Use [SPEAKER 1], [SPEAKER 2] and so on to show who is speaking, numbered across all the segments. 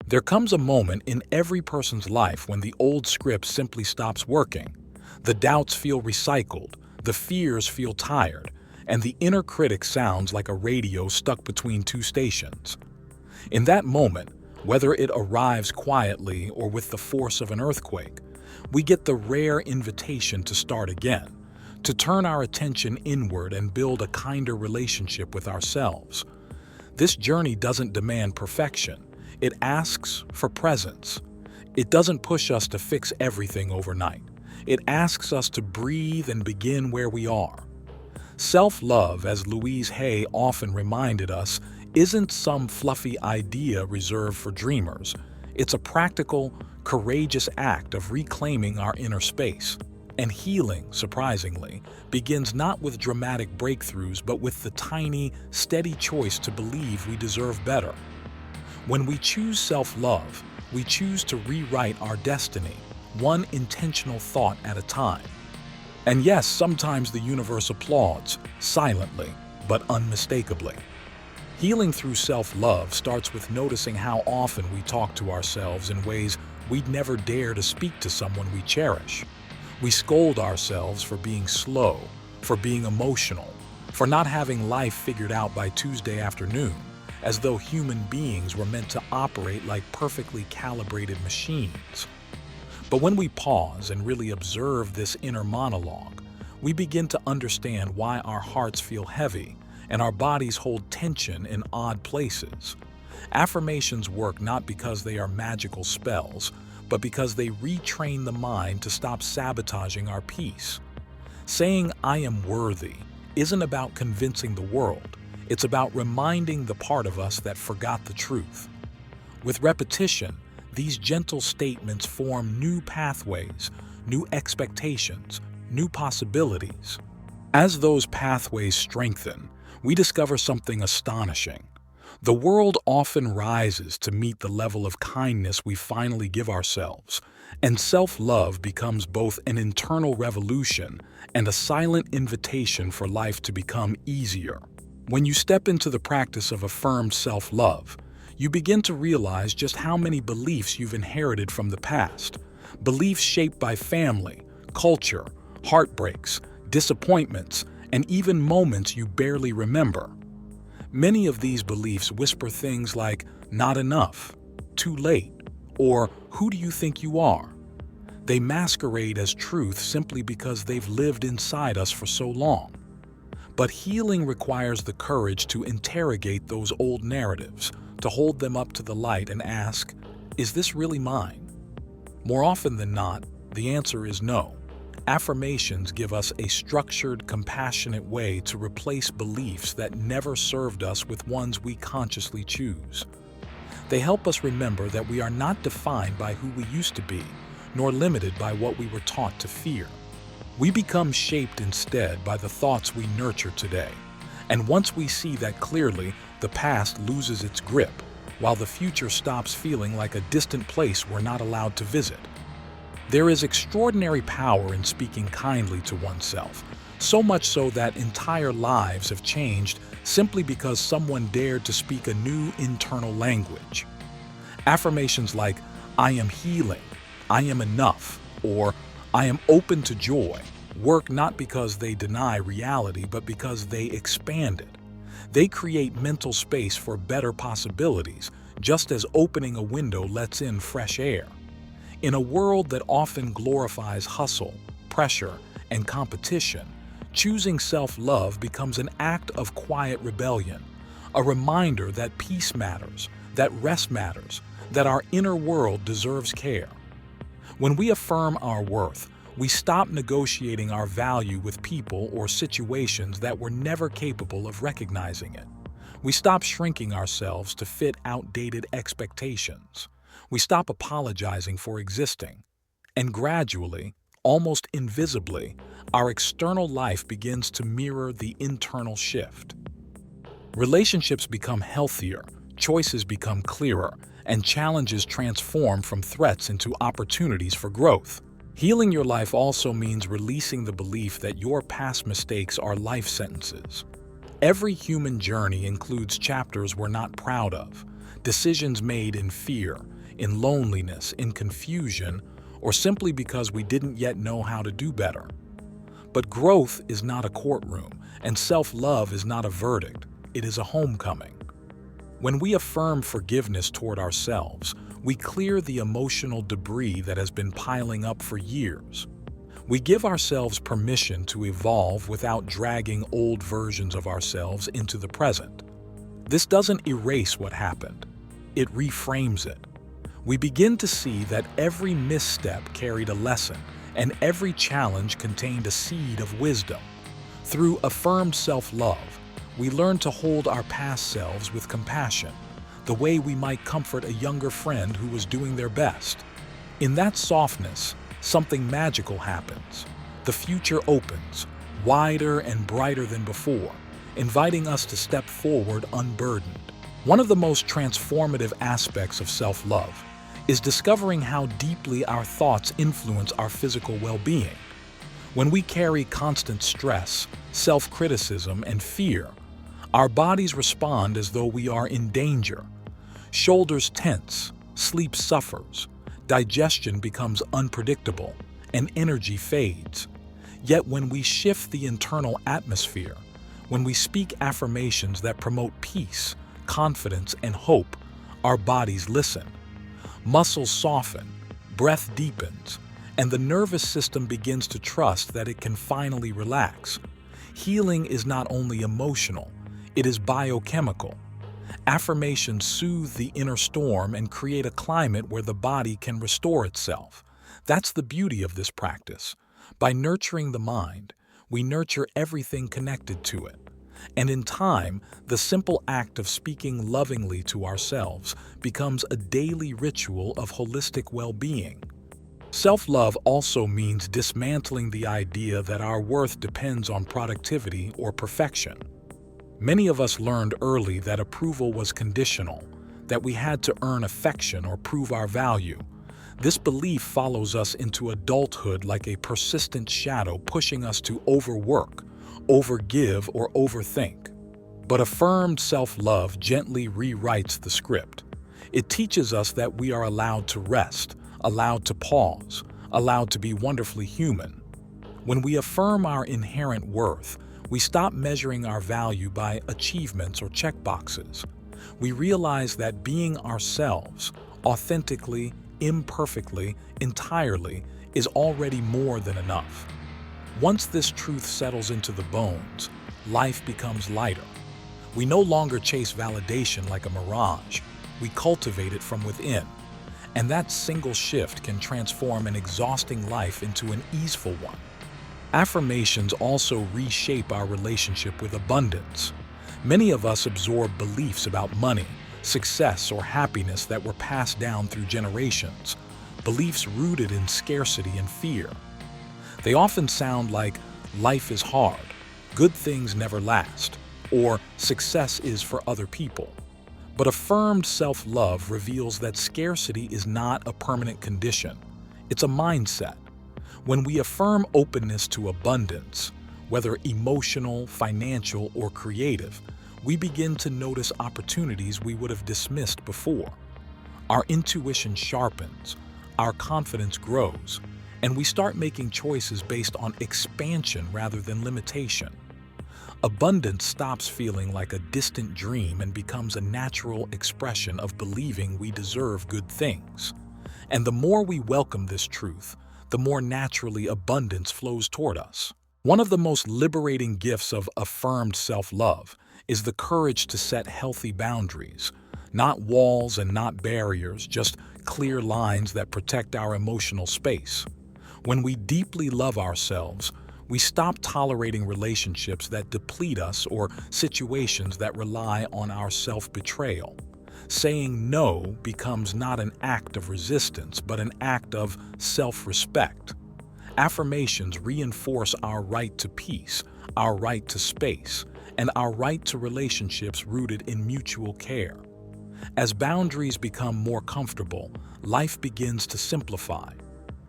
[SPEAKER 1] There comes a moment in every person's life when the old script simply stops working. The doubts feel recycled, the fears feel tired, and the inner critic sounds like a radio stuck between two stations. In that moment, whether it arrives quietly or with the force of an earthquake, we get the rare invitation to start again, to turn our attention inward and build a kinder relationship with ourselves. This journey doesn't demand perfection. It asks for presence. It doesn't push us to fix everything overnight. It asks us to breathe and begin where we are. Self-love, as Louise Hay often reminded us, isn't some fluffy idea reserved for dreamers. It's a practical, courageous act of reclaiming our inner space. And healing, surprisingly, begins not with dramatic breakthroughs but with the tiny, steady choice to believe we deserve better. When we choose self-love, we choose to rewrite our destiny, one intentional thought at a time. And yes, sometimes the universe applauds, silently, but unmistakably. Healing through self-love starts with noticing how often we talk to ourselves in ways we'd never dare to speak to someone we cherish. We scold ourselves for being slow, for being emotional, for not having life figured out by Tuesday afternoon, as though human beings were meant to operate like perfectly calibrated machines. But when we pause and really observe this inner monologue, we begin to understand why our hearts feel heavy and our bodies hold tension in odd places. Affirmations work not because they are magical spells, but because they retrain the mind to stop sabotaging our peace. Saying, "I am worthy," isn't about convincing the world. It's about reminding the part of us that forgot the truth. With repetition, these gentle statements form new pathways, new expectations, new possibilities. As those pathways strengthen, we discover something astonishing. The world often rises to meet the level of kindness we finally give ourselves, and self-love becomes both an internal revolution and a silent invitation for life to become easier. When you step into the practice of affirmed self-love, you begin to realize just how many beliefs you've inherited from the past, beliefs shaped by family, culture, heartbreaks, disappointments, and even moments you barely remember. Many of these beliefs whisper things like, "not enough," "too late," or "who do you think you are?" They masquerade as truth simply because they've lived inside us for so long. But healing requires the courage to interrogate those old narratives, to hold them up to the light and ask, "Is this really mine?" More often than not, the answer is no. Affirmations give us a structured, compassionate way to replace beliefs that never served us with ones we consciously choose. They help us remember that we are not defined by who we used to be, nor limited by what we were taught to fear. We become shaped instead by the thoughts we nurture today. And once we see that clearly, the past loses its grip, while the future stops feeling like a distant place we're not allowed to visit. There is extraordinary power in speaking kindly to oneself, so much so that entire lives have changed simply because someone dared to speak a new internal language. Affirmations like, "I am healing," "I am enough," or "I am open to joy" work not because they deny reality, but because they expand it. They create mental space for better possibilities, just as opening a window lets in fresh air. In a world that often glorifies hustle, pressure, and competition, choosing self-love becomes an act of quiet rebellion, a reminder that peace matters, that rest matters, that our inner world deserves care. When we affirm our worth, we stop negotiating our value with people or situations that were never capable of recognizing it. We stop shrinking ourselves to fit outdated expectations. We stop apologizing for existing. And gradually, almost invisibly, our external life begins to mirror the internal shift. Relationships become healthier, choices become clearer, and challenges transform from threats into opportunities for growth. Healing your life also means releasing the belief that your past mistakes are life sentences. Every human journey includes chapters we're not proud of, decisions made in fear, in loneliness, in confusion, or simply because we didn't yet know how to do better. But growth is not a courtroom, and self-love is not a verdict. It is a homecoming. When we affirm forgiveness toward ourselves, we clear the emotional debris that has been piling up for years. We give ourselves permission to evolve without dragging old versions of ourselves into the present. This doesn't erase what happened. It reframes it. We begin to see that every misstep carried a lesson, and every challenge contained a seed of wisdom. Through affirmed self-love, we learn to hold our past selves with compassion, the way we might comfort a younger friend who was doing their best. In that softness, something magical happens. The future opens, wider and brighter than before, inviting us to step forward unburdened. One of the most transformative aspects of self-love is discovering how deeply our thoughts influence our physical well-being. When we carry constant stress, self-criticism, and fear, our bodies respond as though we are in danger. Shoulders tense, sleep suffers, digestion becomes unpredictable, and energy fades. Yet when we shift the internal atmosphere, when we speak affirmations that promote peace, confidence, and hope, our bodies listen. Muscles soften, breath deepens, and the nervous system begins to trust that it can finally relax. Healing is not only emotional, it is biochemical. Affirmations soothe the inner storm and create a climate where the body can restore itself. That's the beauty of this practice. By nurturing the mind, we nurture everything connected to it. And in time, the simple act of speaking lovingly to ourselves becomes a daily ritual of holistic well-being. Self-love also means dismantling the idea that our worth depends on productivity or perfection. Many of us learned early that approval was conditional, that we had to earn affection or prove our value. This belief follows us into adulthood like a persistent shadow, pushing us to overwork, overgive, or overthink. But affirmed self-love gently rewrites the script. It teaches us that we are allowed to rest, allowed to pause, allowed to be wonderfully human. When we affirm our inherent worth, we stop measuring our value by achievements or checkboxes. We realize that being ourselves, authentically, imperfectly, entirely, is already more than enough. Once this truth settles into the bones, life becomes lighter. We no longer chase validation like a mirage. We cultivate it from within. And that single shift can transform an exhausting life into an easeful one. Affirmations also reshape our relationship with abundance. Many of us absorb beliefs about money, success, or happiness that were passed down through generations, beliefs rooted in scarcity and fear. They often sound like, life is hard, good things never last, or success is for other people. But affirmed self-love reveals that scarcity is not a permanent condition. It's a mindset. When we affirm openness to abundance, whether emotional, financial, or creative, we begin to notice opportunities we would have dismissed before. Our intuition sharpens, our confidence grows, and we start making choices based on expansion rather than limitation. Abundance stops feeling like a distant dream and becomes a natural expression of believing we deserve good things. And the more we welcome this truth, the more naturally abundance flows toward us. One of the most liberating gifts of affirmed self-love is the courage to set healthy boundaries. Not walls and not barriers, just clear lines that protect our emotional space. When we deeply love ourselves, we stop tolerating relationships that deplete us or situations that rely on our self-betrayal. Saying no becomes not an act of resistance, but an act of self-respect. Affirmations reinforce our right to peace, our right to space, and our right to relationships rooted in mutual care. As boundaries become more comfortable, life begins to simplify.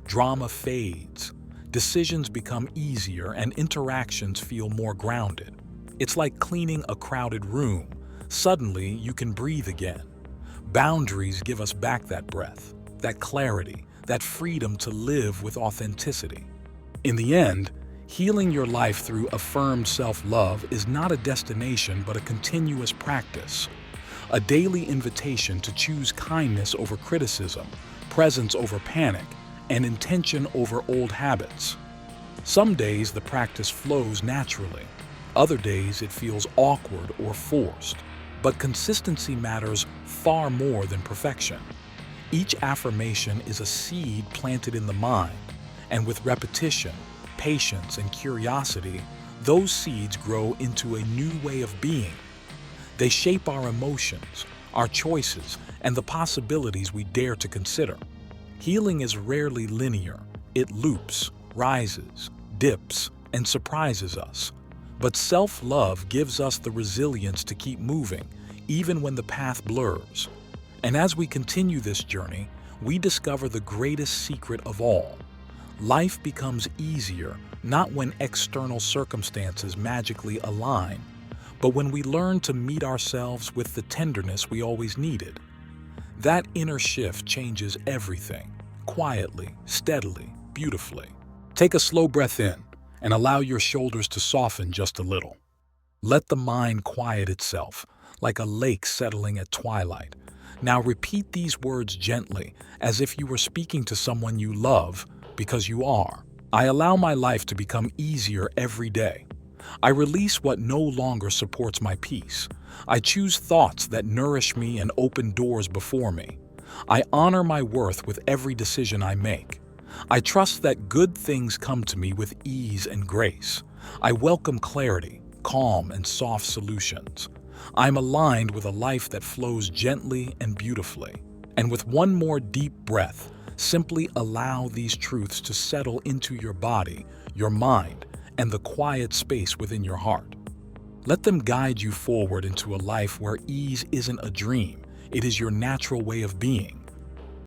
[SPEAKER 1] Drama fades, decisions become easier, and interactions feel more grounded. It's like cleaning a crowded room. Suddenly, you can breathe again. Boundaries give us back that breath, that clarity, that freedom to live with authenticity. In the end, healing your life through affirmed self-love is not a destination but a continuous practice. A daily invitation to choose kindness over criticism, presence over panic, and intention over old habits. Some days the practice flows naturally. Other days it feels awkward or forced. But consistency matters far more than perfection. Each affirmation is a seed planted in the mind, and with repetition, patience, and curiosity, those seeds grow into a new way of being. They shape our emotions, our choices, and the possibilities we dare to consider. Healing is rarely linear. It loops, rises, dips, and surprises us. But self-love gives us the resilience to keep moving, even when the path blurs. And as we continue this journey, we discover the greatest secret of all. Life becomes easier not when external circumstances magically align, but when we learn to meet ourselves with the tenderness we always needed. That inner shift changes everything, quietly, steadily, beautifully. Take a slow breath in and allow your shoulders to soften just a little. Let the mind quiet itself, like a lake settling at twilight. Now repeat these words gently, as if you were speaking to someone you love, because you are. I allow my life to become easier every day. I release what no longer supports my peace. I choose thoughts that nourish me and open doors before me. I honor my worth with every decision I make. I trust that good things come to me with ease and grace. I welcome clarity, calm, and soft solutions. I'm aligned with a life that flows gently and beautifully. And with one more deep breath, simply allow these truths to settle into your body, your mind, and the quiet space within your heart. Let them guide you forward into a life where ease isn't a dream, it is your natural way of being.